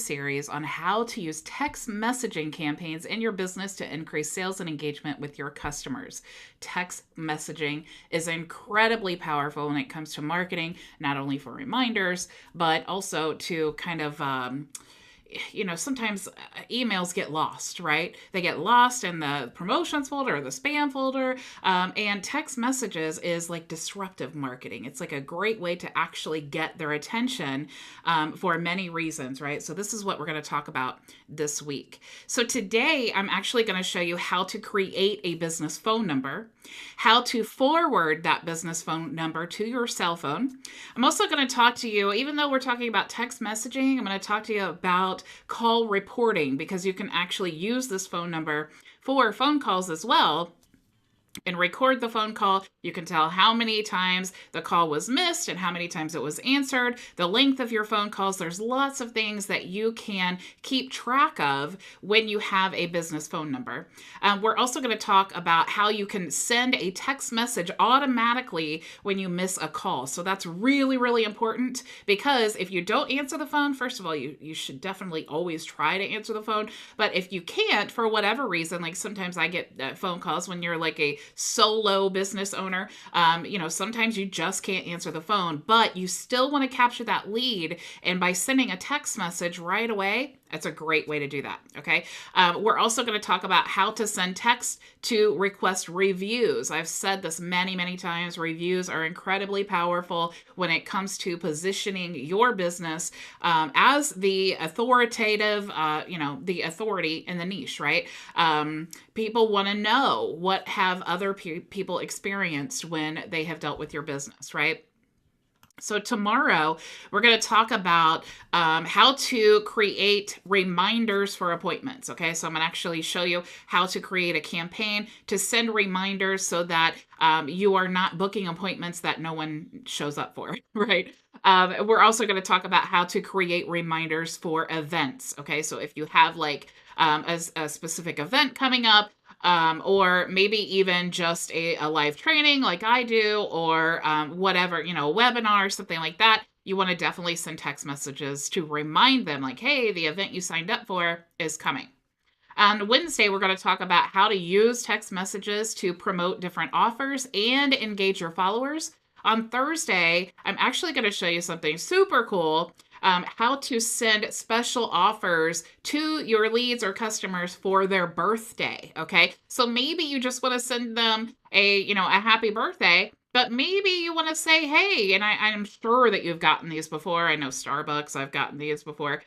series on how to use text messaging campaigns in your business to increase sales and engagement with your customers. Text messaging is incredibly powerful when it comes to marketing, not only for reminders, but also to kind of sometimes emails get lost, right? They get lost in the promotions folder or the spam folder. And text messages is like disruptive marketing. It's like a great way to actually get their attention for many reasons, right? So this is what we're going to talk about this week. So today I'm actually going to show you how to create a business phone number, how to forward that business phone number to your cell phone. I'm also going to talk to you, even though we're talking about text messaging, I'm going to talk to you about call reporting, because you can actually use this phone number for phone calls as well and record the phone call. You can tell how many times the call was missed and how many times it was answered, the length of your phone calls. There's lots of things that you can keep track of when you have a business phone number. We're also going to talk about how you can send a text message automatically when you miss a call. So that's really, really important, because if you don't answer the phone, first of all, you should definitely always try to answer the phone. But if you can't, for whatever reason, like sometimes I get phone calls when you're like a solo business owner, sometimes you just can't answer the phone, but you still want to capture that lead. And by sending a text message right away, that's a great way to do that. Okay. We're also going to talk about how to send text to request reviews. I've said this many, many times. Reviews are incredibly powerful when it comes to positioning your business as the authoritative, the authority in the niche, right? People want to know what have other people experienced when they have dealt with your business, right? So tomorrow, we're going to talk about how to create reminders for appointments. Okay, so I'm going to actually show you how to create a campaign to send reminders so that you are not booking appointments that no one shows up for, right? We're also going to talk about how to create reminders for events. Okay, so if you have like a specific event coming up, or maybe even just a live training like I do, or whatever, a webinar, something like that, you want to definitely send text messages to remind them like, hey, the event you signed up for is coming. On Wednesday, we're going to talk about how to use text messages to promote different offers and engage your followers. On Thursday, I'm actually going to show you something super cool, how to send special offers to your leads or customers for their birthday. Okay, so maybe you just want to send them a happy birthday, but maybe you want to say, hey, and I'm sure that you've gotten these before. I know Starbucks, I've gotten these before,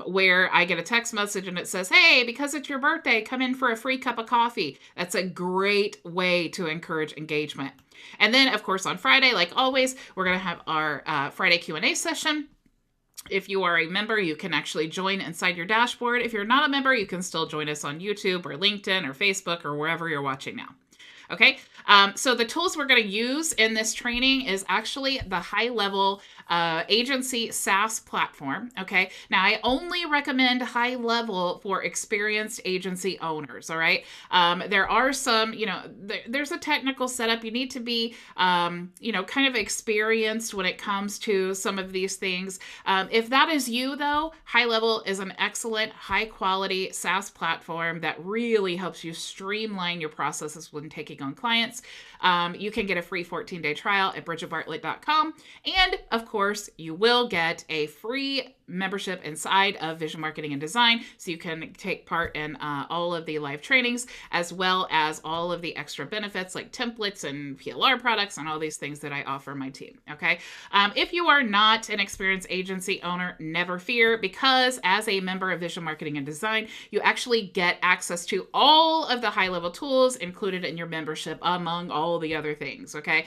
where I get a text message and it says, hey, because it's your birthday, come in for a free cup of coffee. That's a great way to encourage engagement. And then, of course, on Friday, like always, we're going to have our Friday Q&A session. If you are a member, you can actually join inside your dashboard. If you're not a member, you can still join us on YouTube or LinkedIn or Facebook or wherever you're watching now. Okay, so the tools we're going to use in this training is actually the HighLevel agency SaaS platform. Okay, now I only recommend HighLevel for experienced agency owners. All right, there are some, there's a technical setup. You need to be, kind of experienced when it comes to some of these things. If that is you, though, HighLevel is an excellent, high-quality SaaS platform that really helps you streamline your processes when taking on clients. You can get a free 14-day trial at bridgetbartlett.com. And of course, you will get a free membership inside of Vision Marketing and Design, so you can take part in all of the live trainings, as well as all of the extra benefits like templates and PLR products and all these things that I offer my team. Okay. If you are not an experienced agency owner, never fear, because as a member of Vision Marketing and Design, you actually get access to all of the HighLevel tools included in your membership, among all the other things. Okay.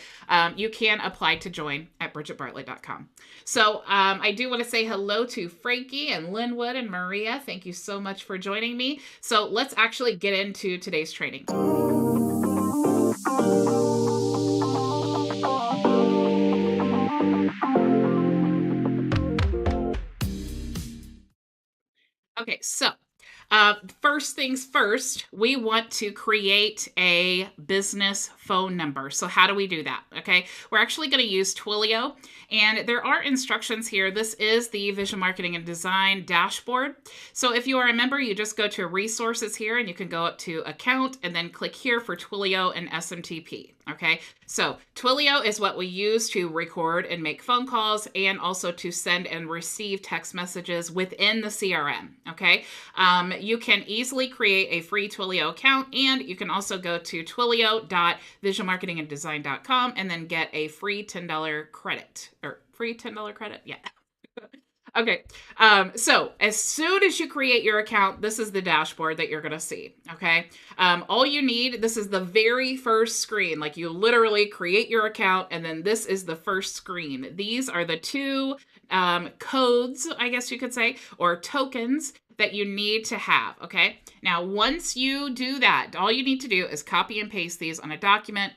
You can apply to join at bridgetbartlett.com. So I do want to say hello to Frankie and Linwood and Maria. Thank you so much for joining me. So let's actually get into today's training. Okay, so First things first, we want to create a business phone number. So how do we do that? Okay, we're actually going to use Twilio, and there are instructions here. This is the Vision Marketing and Design dashboard. So if you are a member, you just go to resources here, and you can go up to account and then click here for Twilio and SMTP. Okay, so Twilio is what we use to record and make phone calls, and also to send and receive text messages within the CRM. Okay, you can easily create a free Twilio account, and you can also go to twilio.visionmarketinganddesign.com and then get a free $10 credit, or free $10 credit. Yeah. Okay, so as soon as you create your account, this is the dashboard that you're going to see, okay? All you need, this is the very first screen. Like, you literally create your account, and then this is the first screen. These are the two codes, I guess you could say, or tokens that you need to have, okay? Now, once you do that, all you need to do is copy and paste these on a document.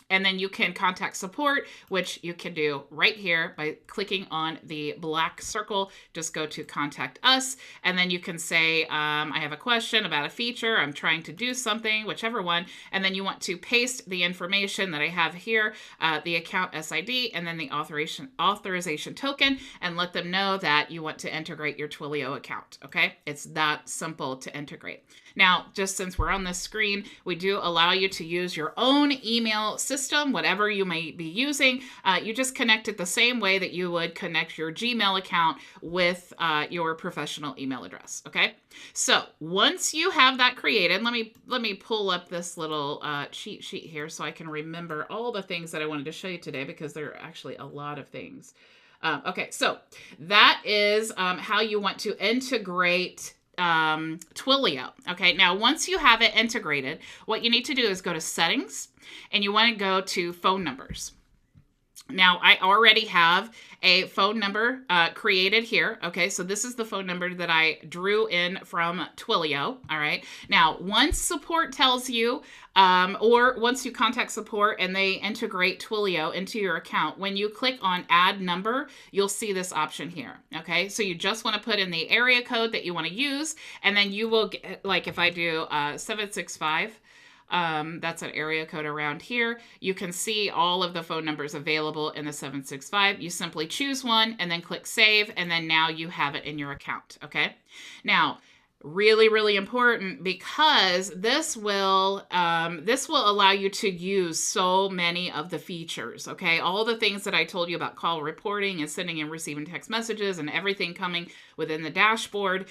And then you can contact support, which you can do right here by clicking on the black circle. Just go to contact us, and then you can say, I have a question about a feature, I'm trying to do something, whichever one. And then you want to paste the information that I have here, the account SID, and then the authorization token, and let them know that you want to integrate your Twilio account, okay? It's that simple to integrate. Now, just since we're on this screen, we do allow you to use your own email system, whatever you may be using. You just connect it the same way that you would connect your Gmail account with your professional email address, okay? So once you have that created, let me pull up this little cheat sheet here so I can remember all the things that I wanted to show you today, because there are actually a lot of things. Okay, so that is how you want to integrate Twilio. Okay, now once you have it integrated, what you need to do is go to settings, and you want to go to phone numbers. Now, I already have a phone number created here. Okay, so this is the phone number that I drew in from Twilio. All right. Now, once support tells you, or once you contact support and they integrate Twilio into your account, when you click on add number, you'll see this option here. Okay, so you just want to put in the area code that you want to use, and then you will get, like if I do 765, that's an area code around here. You can see all of the phone numbers available in the 765. You simply choose one and then click save, and then now you have it in your account. Okay. Now, really, really important, because this will allow you to use so many of the features. Okay, all the things that I told you about call reporting and sending and receiving text messages and everything coming within the dashboard.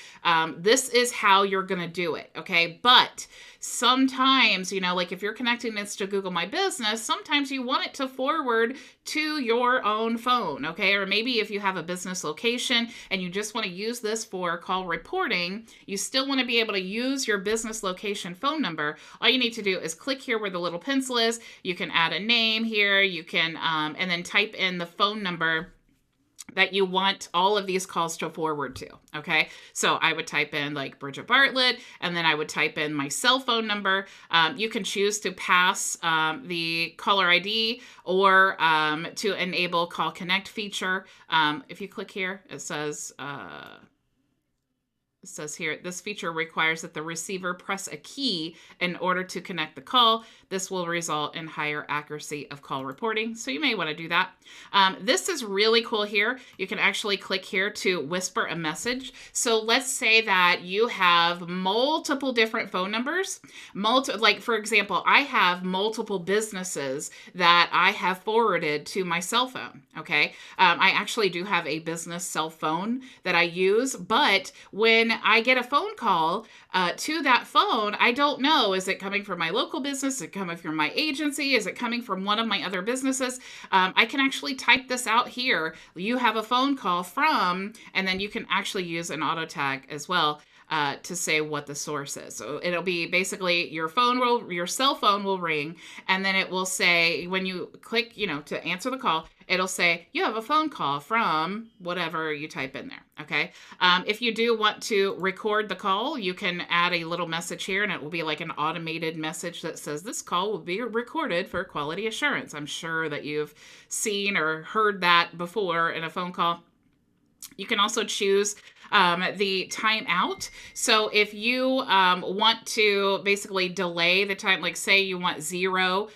This is how you're going to do it. Okay, but sometimes, you know, like if you're connecting this to Google My Business, sometimes you want it to forward to your own phone. Okay, or maybe if you have a business location and you just want to use this for call reporting, you still want to be able to use your business location phone number. All you need to do is click here where the little pencil is. You can add a name here. You can, and then type in the phone number that you want all of these calls to forward to. Okay, so I would type in like Bridget Bartlett, and then I would type in my cell phone number. You can choose to pass the caller ID, or to enable call connect feature. If you click here, it says here, this feature requires that the receiver press a key in order to connect the call. This will result in higher accuracy of call reporting. So you may want to do that. This is really cool here. You can actually click here to whisper a message. So let's say that you have multiple different phone numbers. Like for example, I have multiple businesses that I have forwarded to my cell phone. Okay. I actually do have a business cell phone that I use, but when I get a phone call to that phone, I don't know, is it coming from my local business? Is it coming from my agency? Is it coming from one of my other businesses? I can actually type this out here. You have a phone call from, and then you can actually use an auto tag as well to say what the source is. So it'll be basically your cell phone will ring, and then it will say, when you click, to answer the call, it'll say, you have a phone call from whatever you type in there. Okay. If you do want to record the call, you can add a little message here, and it will be like an automated message that says this call will be recorded for quality assurance. I'm sure that you've seen or heard that before in a phone call. You can also choose the timeout. So if you want to basically delay the time, like say you want 0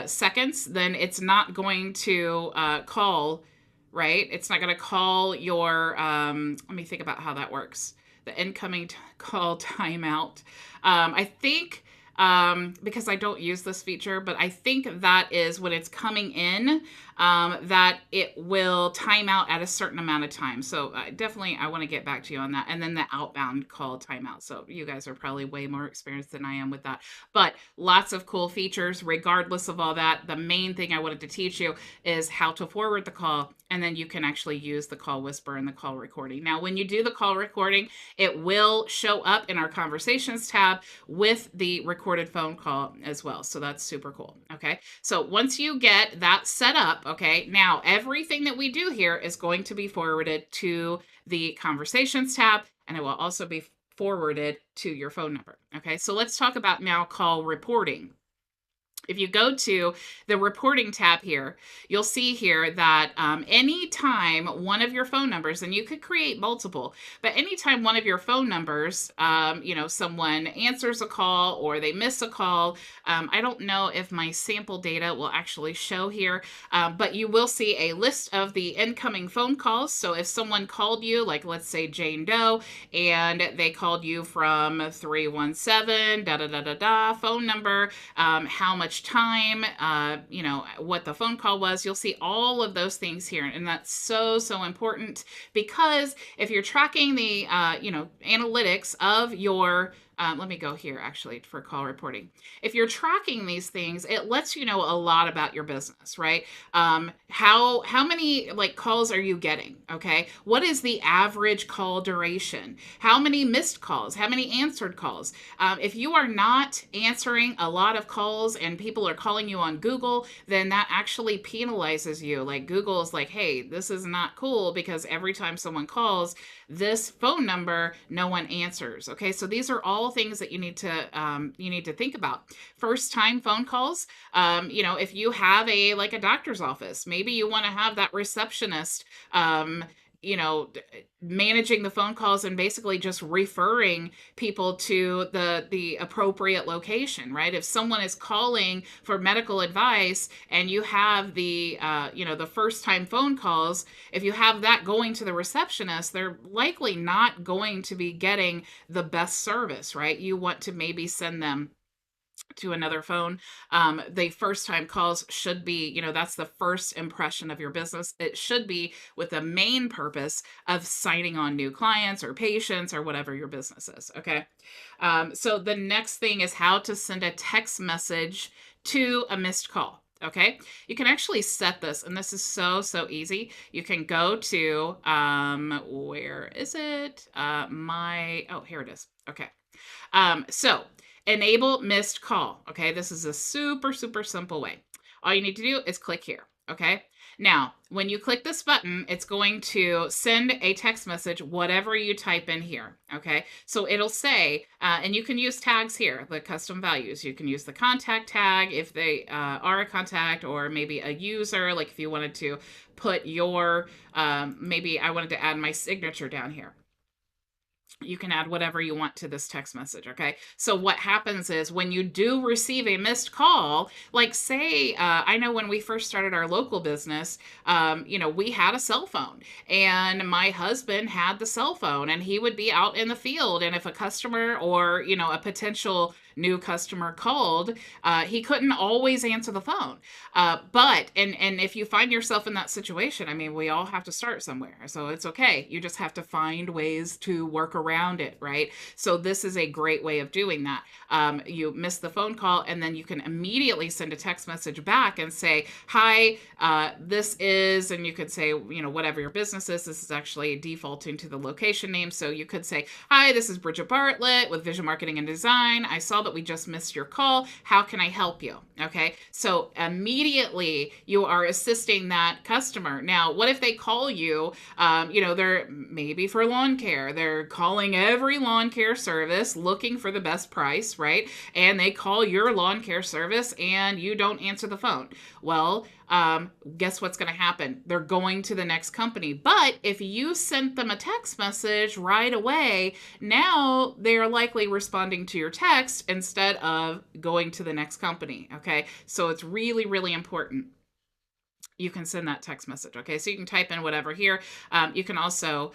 seconds, then it's not going to call, right? It's not going to call your, let me think about how that works. The incoming call timeout. I think, because I don't use this feature, but I think that is when it's coming in, that it will time out at a certain amount of time. So definitely, I want to get back to you on that. And then the outbound call timeout. So you guys are probably way more experienced than I am with that. But lots of cool features, regardless of all that. The main thing I wanted to teach you is how to forward the call. And then you can actually use the call whisper and the call recording. Now, when you do the call recording, it will show up in our conversations tab with the recorded phone call as well. So that's super cool. Okay. So once you get that set up, okay, now everything that we do here is going to be forwarded to the conversations tab, and it will also be forwarded to your phone number. Okay. So let's talk about now call reporting. If you go to the reporting tab here, you'll see here that anytime one of your phone numbers, and you could create multiple, but anytime one of your phone numbers, someone answers a call or they miss a call, I don't know if my sample data will actually show here, but you will see a list of the incoming phone calls. So if someone called you, like let's say Jane Doe, and they called you from 317 phone number, how much time, what the phone call was. You'll see all of those things here. And that's so, so important, because if you're tracking the, analytics of your, let me go here actually for call reporting. If you're tracking these things, it lets you know a lot about your business, right? How many like calls are you getting? Okay. What is the average call duration? How many missed calls? How many answered calls? If you are not answering a lot of calls and people are calling you on Google, then that actually penalizes you. Like Google is like, hey, this is not cool, because every time someone calls this phone number, no one answers. Okay. So these are all things that you need to think about. First time phone calls, if you have a doctor's office, maybe you want to have that receptionist, managing the phone calls and basically just referring people to the appropriate location, right? If someone is calling for medical advice and you have the first time phone calls, if you have that going to the receptionist, they're likely not going to be getting the best service, right? You want to maybe send them to another phone. The first time calls should be, that's the first impression of your business. It should be with the main purpose of signing on new clients or patients or whatever your business is. Okay. So the next thing is how to send a text message to a missed call. Okay. You can actually set this, and this is so, so easy. You can go to, where is it? Here it is. Okay. So enable missed call. Okay. This is a super, super simple way. All you need to do is click here. Okay. Now, when you click this button, it's going to send a text message, whatever you type in here. Okay. So it'll say, and you can use tags here, the custom values. You can use the contact tag if they are a contact, or maybe a user. Like if you wanted to put your, maybe I wanted to add my signature down here. You can add whatever you want to this text message. Okay. So what happens is when you do receive a missed call, like say, I know when we first started our local business, we had a cell phone, and my husband had the cell phone, and he would be out in the field. And if a customer or, a potential new customer called, he couldn't always answer the phone. But if you find yourself in that situation, I mean, we all have to start somewhere. So it's okay. You just have to find ways to work around it, right? So this is a great way of doing that. You miss the phone call, and then you can immediately send a text message back and say, hi, this is, and you could say, whatever your business is. This is actually defaulting to the location name. So you could say, hi, this is Bridget Bartlett with Vision Marketing and Design. I saw that we just missed your call. How can I help you? Okay. So immediately you are assisting that customer. Now, what if they call you, they're maybe for lawn care, they're calling calling every lawn care service looking for the best price, right? And they call your lawn care service and you don't answer the phone. Well, guess what's going to happen? They're going to the next company. But if you sent them a text message right away, now they're likely responding to your text instead of going to the next company. Okay. So it's really, really important you can send that text message. Okay, so you can type in whatever here. You can also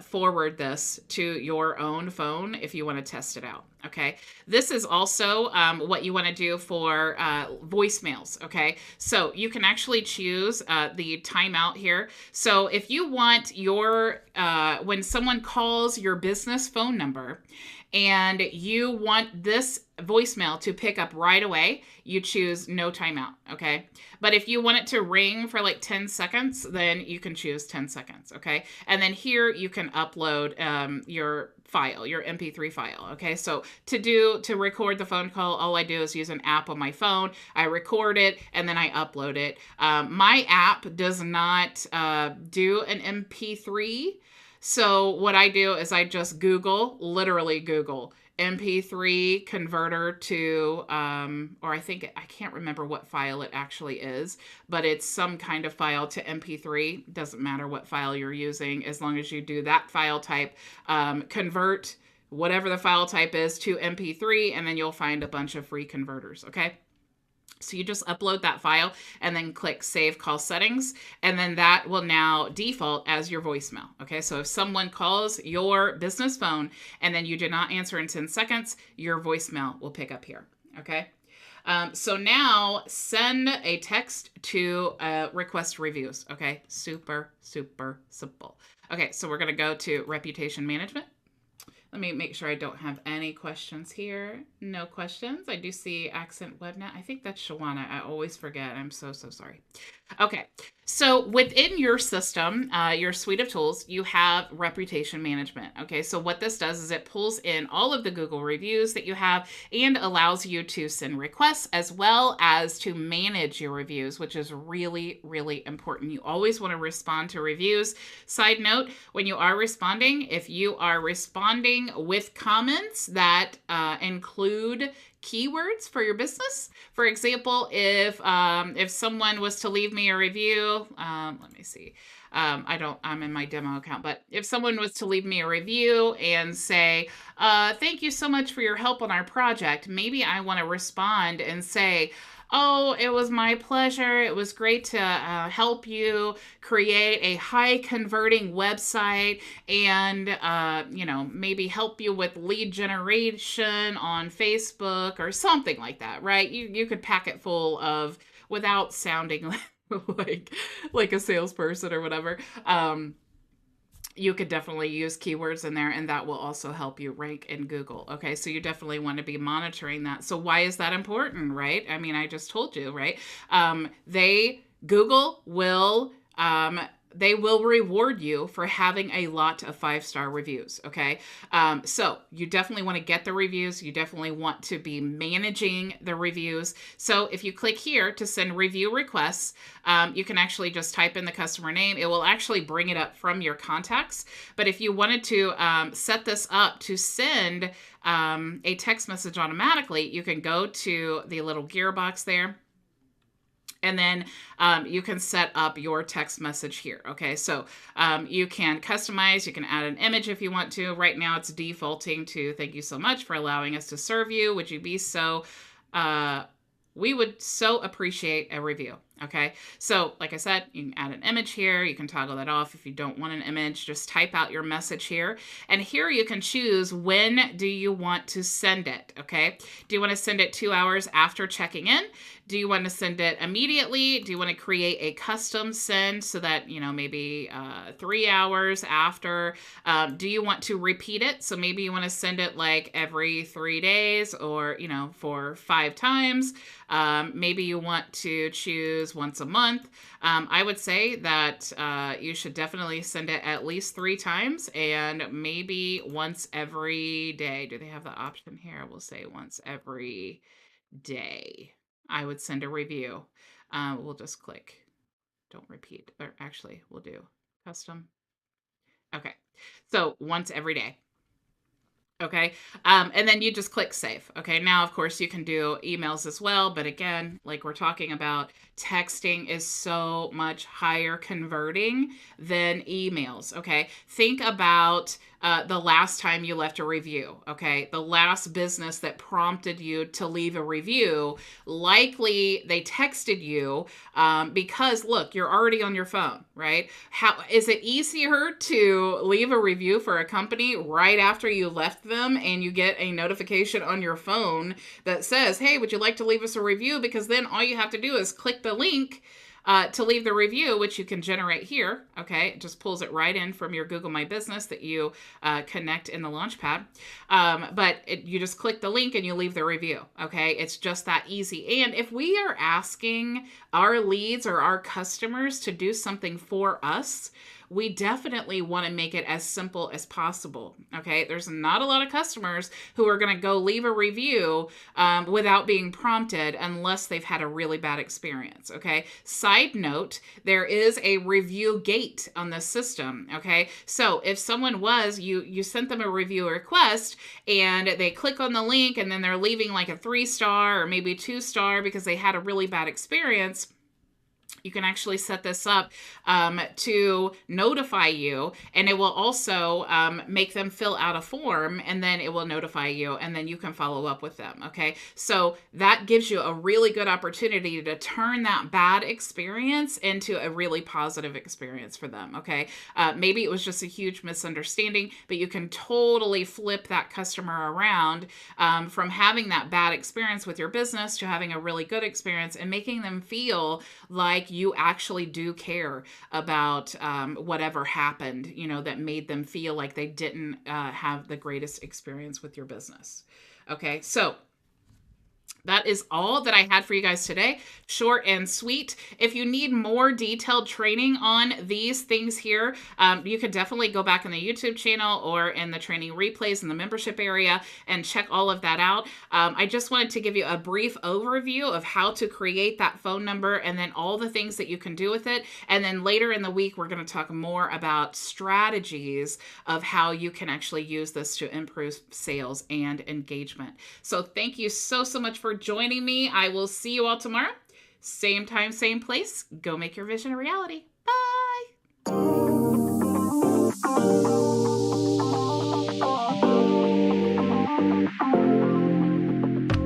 forward this to your own phone if you want to test it out. Okay, this is also what you want to do for voicemails. Okay, so you can actually choose the timeout here. So if you want your when someone calls your business phone number and you want this voicemail to pick up right away, you choose no timeout, okay? But if you want it to ring for like 10 seconds, then you can choose 10 seconds, okay? And then here you can upload your file, your MP3 file, okay? So to record the phone call, all I do is use an app on my phone. I record it and then I upload it. My app does not do an MP3. So what I do is I just literally Google MP3 converter to, or I can't remember what file it actually is, but it's some kind of file to MP3. Doesn't matter what file you're using, as long as you do that file type, convert whatever the file type is to MP3, and then you'll find a bunch of free converters, okay? So you just upload that file and then click Save Call Settings, and then that will now default as your voicemail. Okay, so if someone calls your business phone and then you do not answer in 10 seconds, your voicemail will pick up here. Okay, so now send a text to request reviews. Okay, super, super simple. Okay, so we're going to go to Reputation Management. Let me make sure I don't have any questions here. No questions. I do see Accent WebNet. I think that's Shawana. I always forget. I'm so, so sorry. Okay. So within your system, your suite of tools, you have reputation management. Okay. So what this does is it pulls in all of the Google reviews that you have and allows you to send requests as well as to manage your reviews, which is really, really important. You always want to respond to reviews. Side note, when you are responding, if you are responding with comments that include keywords for your business. For example, if someone was to leave me a review, let me see. I'm in my demo account, but if someone was to leave me a review and say, thank you so much for your help on our project, maybe I want to respond and say, oh, it was my pleasure. It was great to help you create a high converting website and, maybe help you with lead generation on Facebook or something like that, right? You could pack it full of, without sounding like a salesperson or whatever. You could definitely use keywords in there, and that will also help you rank in Google. Okay, so you definitely want to be monitoring that. So why is that important, right? I mean, I just told you, right? Google will they will reward you for having a lot of 5-star reviews. Okay. So you definitely want to get the reviews. You definitely want to be managing the reviews. So if you click here to send review requests, you can actually just type in the customer name. It will actually bring it up from your contacts. But if you wanted to set this up to send a text message automatically, you can go to the little gearbox there. And then you can set up your text message here. Okay, so you can customize, you can add an image if you want to. Right now it's defaulting to thank you so much for allowing us to serve you. Would you be so, we would so appreciate a review. Okay, so like I said, you can add an image here. You can toggle that off if you don't want an image. Just type out your message here. And here you can choose when do you want to send it, okay? Do you want to send it 2 hours after checking in? Do you want to send it immediately? Do you want to create a custom send so that, maybe 3 hours after? Do you want to repeat it? So maybe you want to send it like every 3 days or, for 5 times. Maybe you want to choose once a month. I would say that you should definitely send it at least 3 times and maybe once every day. Do they have the option here? We'll say once every day. I would send a review. We'll just click don't repeat, or actually we'll do custom. Okay. So once every day. Okay. And then you just click save. Okay. Now, of course, you can do emails as well. But again, like we're talking about, texting is so much higher converting than emails. Okay. Think about the last time you left a review. Okay. The last business that prompted you to leave a review, likely they texted you because look, you're already on your phone, right? How is it easier to leave a review for a company right after you left them and you get a notification on your phone that says, hey, would you like to leave us a review? Because then all you have to do is click the link to leave the review, which you can generate here. Okay, it just pulls it right in from your Google My Business that you connect in the Launchpad. You just click the link and you leave the review. Okay, it's just that easy. And if we are asking our leads or our customers to do something for us, we definitely want to make it as simple as possible. Okay, there's not a lot of customers who are going to go leave a review without being prompted unless they've had a really bad experience. Okay, side note, there is a review gate on the system. Okay, so if someone you sent them a review request and they click on the link and then they're leaving like a 3-star or maybe 2-star because they had a really bad experience, you can actually set this up to notify you, and it will also make them fill out a form, and then it will notify you, and then you can follow up with them. Okay, so that gives you a really good opportunity to turn that bad experience into a really positive experience for them. Okay, maybe it was just a huge misunderstanding, but you can totally flip that customer around from having that bad experience with your business to having a really good experience and making them feel like you actually do care about whatever happened, that made them feel like they didn't have the greatest experience with your business. Okay, so that is all that I had for you guys today. Short and sweet. If you need more detailed training on these things here, you could definitely go back in the YouTube channel or in the training replays in the membership area and check all of that out. I just wanted to give you a brief overview of how to create that phone number and then all the things that you can do with it. And then later in the week, we're going to talk more about strategies of how you can actually use this to improve sales and engagement. So thank you so much for joining me. I will see you all tomorrow. Same time, same place. Go make your vision a reality. Bye.